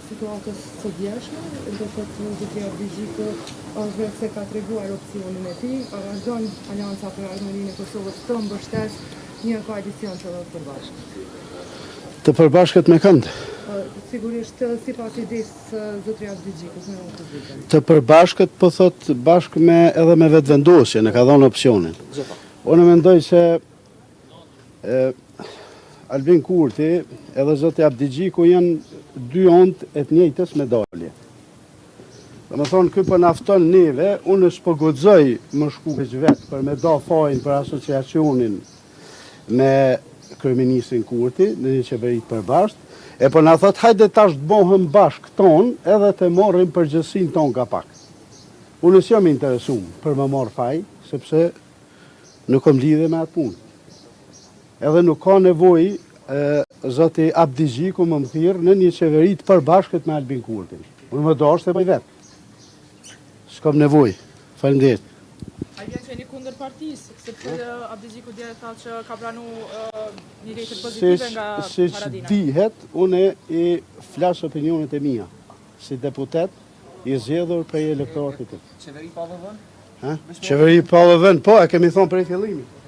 Situatës së djeshme, do thotë Zotria Abdigjiku është vetë se ka treguar opsionin e tij, vazhdon Aleanca për Harmoninë e Kosovës të mbështes një koalicion të përbashkët. Të përbashkët me kënd? Sigurisht sipas idesë Zotria Abdigjikut në Kuzikën. Të përbashkët po thot bashkë me edhe me vetëvendosje, në ka dhënë opsionin. Unë mendoj se Albin Kurti edhe Zoti Abdigjiku janë dy ontë e të njëjtës medalje. Dhe më thonë, këj për nafton neve, unë s'po guxoj më shku vetë për me da fajin për asociacionin me kryeministrin Kurti në një qeverit përbashkët, e për na thot, hajde tash të bohëm bashkë ton edhe të morrim përgjësin ton ka pak. Unë s'jam interesum për më marr faj, sepse nuk kom lidhe me atë punë. Edhe nuk ka nevoj Zoti Abdigjiku më thirr në një qeveri të përbashkët me Albin Kurtin. Unë më dashur të bëj vetë. S'kam nevoj. Faleminderit. A vjen që jeni kundër partisë, sepse Abdigjiku dje tha që ka pranuar një letër pozitive nga Haradina. Siç dihet, unë i flas opinionet e mia si deputet i zgjedhur prej elektoratit. Qeveri pa vëvën? Qeveri pa vëvën, po, e kemi thonë prej fillimit.